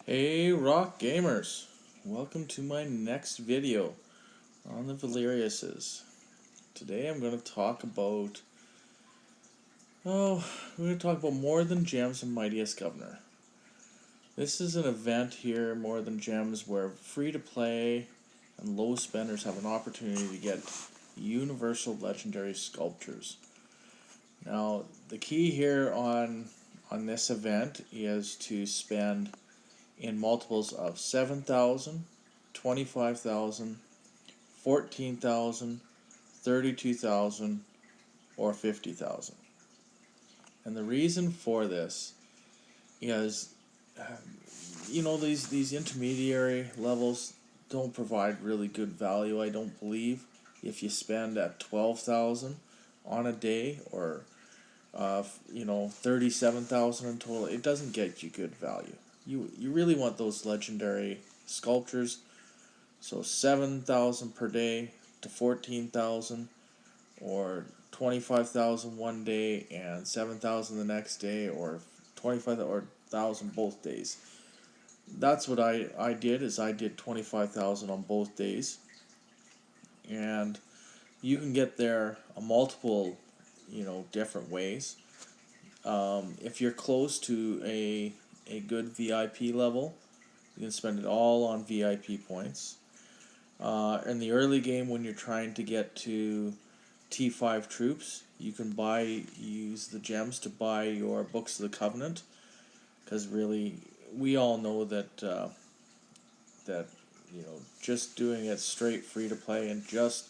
Hey rock gamers, welcome to my next video on the Valeriuses. Today I'm going to talk about, we're going to talk about More Than Gems and Mightiest Governor. This is an event here, More Than Gems, where free to play and low spenders have an opportunity to get universal legendary sculptures. Now the key here on this event is to spend in multiples of 7,000, 25,000, 14,000, 32,000, or 50,000. And the reason for this is, these intermediary levels don't provide really good value, I don't believe. If you spend at 12,000 on a day, or 37,000 in total, it doesn't get you good value. You really want those legendary sculptures. So 7,000 per day to 14,000, or 25,000 one day and 7,000 the next day, or 25,000 both days. That's what I did. Is I did 25,000 on both days, and you can get there a multiple, different ways. If you're close to a good VIP level, you can spend it all on VIP points. In the early game, when you're trying to get to T5 troops, you can use the gems to buy your Books of the Covenant, because really, we all know that just doing it straight free to play and just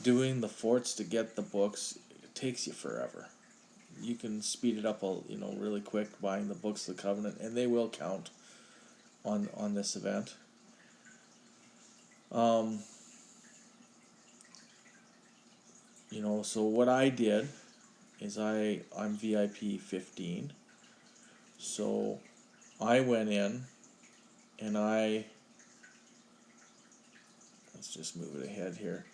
doing the forts to get the books, it takes you forever. You can speed it up really quick buying the Books of the Covenant, and they will count on this event. So what I did is I'm VIP 15, so I went in and let's just move it ahead here.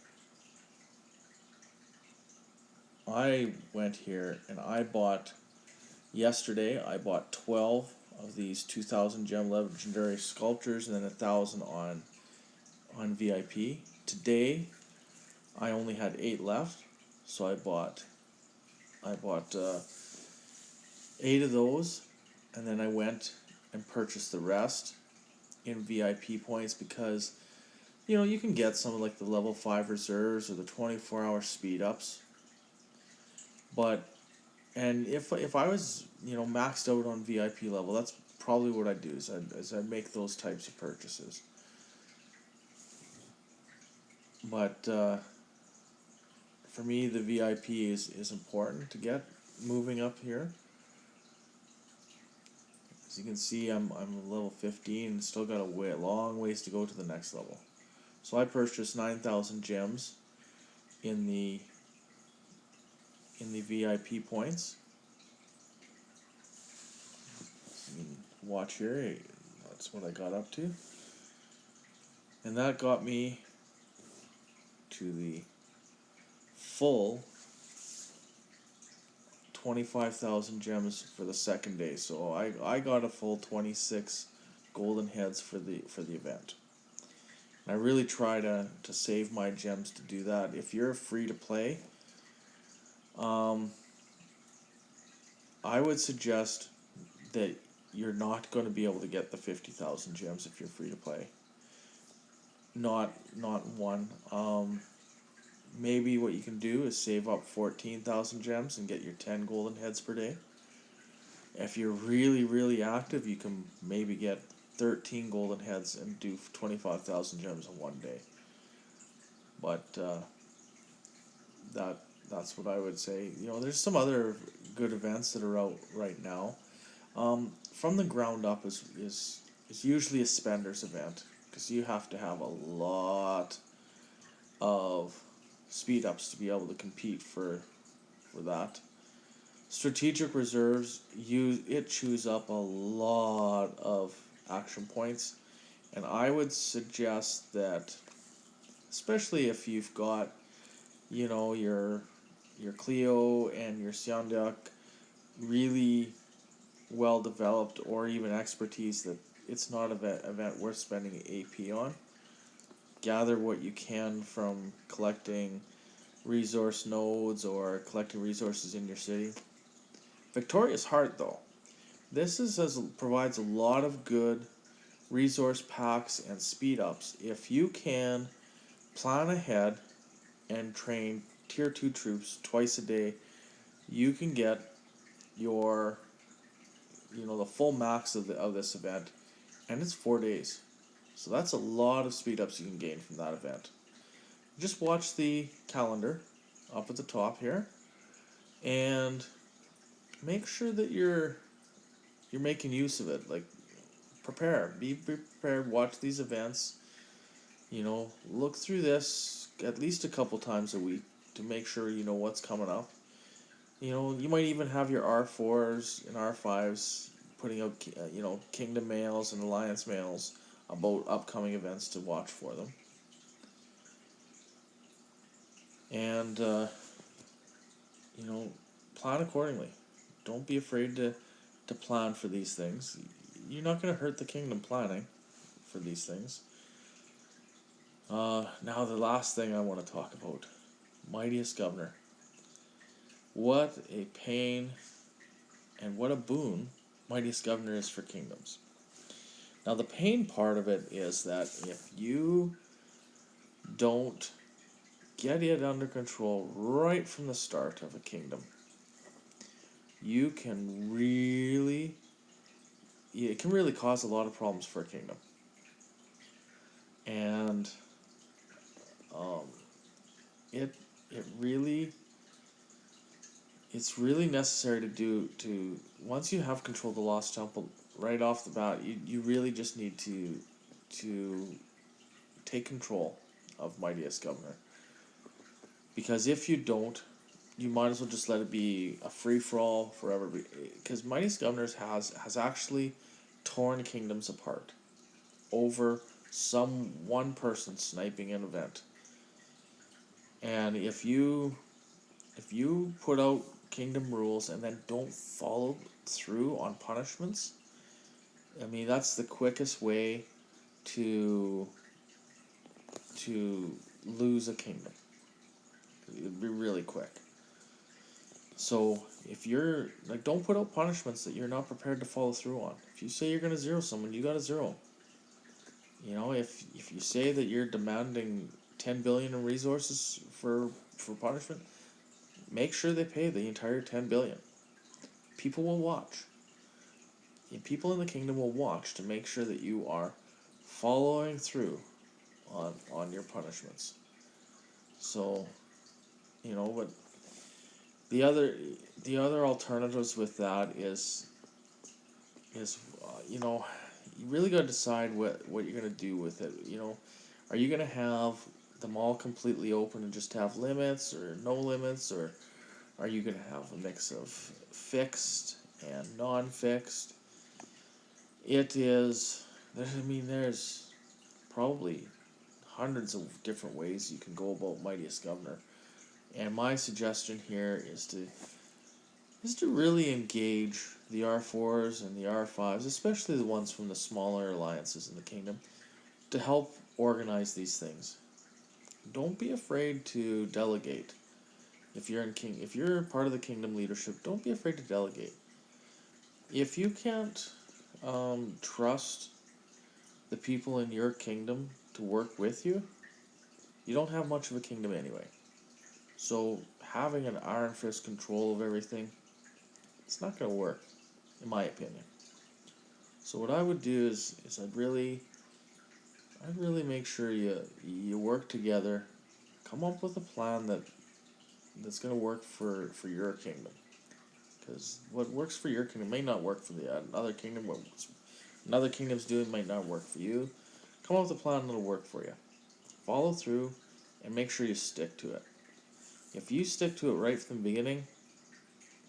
I went here and yesterday I bought 12 of these 2,000 gem legendary sculptures, and then 1,000 on VIP. Today I only had 8 left, so I bought 8 of those, and then I went and purchased the rest in VIP points, because you can get some of like the level 5 reserves or the 24-hour speed ups. And if I was maxed out on VIP level, that's probably what I'd do. Is I'd make those types of purchases. But for me, the VIP is important to get moving up here. As you can see, I'm level 15 and still got a long ways to go to the next level. So I purchased 9,000 gems in the VIP points. So you can watch here. That's what I got up to, and that got me to the full 25,000 gems for the second day. So I got a full 26 golden heads for the event. And I really try to save my gems to do that. If you're free to play, I would suggest that you're not going to be able to get the 50,000 gems if you're free to play. Not one. Maybe what you can do is save up 14,000 gems and get your 10 golden heads per day. If you're really, really active, you can maybe get 13 golden heads and do 25,000 gems in one day. But that's what I would say. There's some other good events that are out right now. From the ground up is usually a spenders event, because you have to have a lot of speed ups to be able to compete for that. Strategic reserves, it chews up a lot of action points, and I would suggest that, especially if you've got your Clio and your Sionduck really well developed, or even expertise that it's not an event worth spending AP on. Gather what you can from collecting resource nodes or collecting resources in your city. Victoria's Heart, though, provides a lot of good resource packs and speed ups if you can plan ahead and train tier 2 troops twice a day. You can get your the full max of this event, and it's 4 days. So that's a lot of speed ups you can gain from that event. Just watch the calendar up at the top here and make sure that you're making use of it. Like, be prepared, watch these events, look through this at least a couple times a week to make sure you know what's coming up. You might even have your R4s and R5s putting out kingdom mails and alliance mails about upcoming events to watch for them. And plan accordingly. Don't be afraid to plan for these things. You're not going to hurt the kingdom planning for these things. Now the last thing I want to talk about. Mightiest Governor. What a pain and what a boon Mightiest Governor is for kingdoms. Now the pain part of it is that if you don't get it under control right from the start of a kingdom, it can really cause a lot of problems for a kingdom. And it's really necessary to once you have control of the Lost Temple right off the bat, you really just need to take control of Mightiest Governor. Because if you don't, you might as well just let it be a free-for-all forever. Because Mightiest Governor has actually torn kingdoms apart over one person sniping an event. And if you put out kingdom rules and then don't follow through on punishments, I mean, that's the quickest way to lose a kingdom. It'd be really quick. So if you're don't put out punishments that you're not prepared to follow through on. If you say you're going to zero someone, you got to zero them. If you say that you're demanding 10 billion in resources for punishment, make sure they pay the entire 10 billion. People will watch. People in the kingdom will watch to make sure that you are following through on your punishments. So, but the other alternatives with that is you really got to decide what you're going to do with it. Are you going to have them all completely open and just have limits or no limits, or are you going to have a mix of fixed and non-fixed? There's probably hundreds of different ways you can go about Mightiest Governor. And my suggestion here is to really engage the R4s and the R5s, especially the ones from the smaller alliances in the kingdom, to help organize these things. Don't be afraid to delegate. If you're part of the kingdom leadership, don't be afraid to delegate. If you can't trust the people in your kingdom to work with you, you don't have much of a kingdom anyway. So having an iron fist control of everything, it's not going to work, in my opinion. So what I would do is I'd really make sure you work together, come up with a plan that's going to work for your kingdom. Because what works for your kingdom may not work for the another kingdom. What another kingdom's doing might not work for you. Come up with a plan that'll work for you. Follow through, and make sure you stick to it. If you stick to it right from the beginning,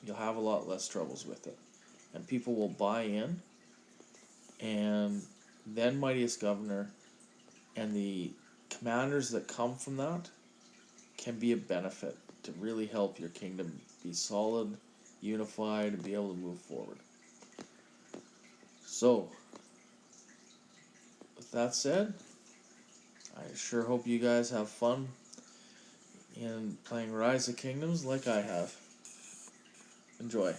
you'll have a lot less troubles with it. And people will buy in, and then Mightiest Governor and the commanders that come from that can be a benefit to really help your kingdom be solid, unified, and be able to move forward. So, that said, I sure hope you guys have fun in playing Rise of Kingdoms like I have. Enjoy.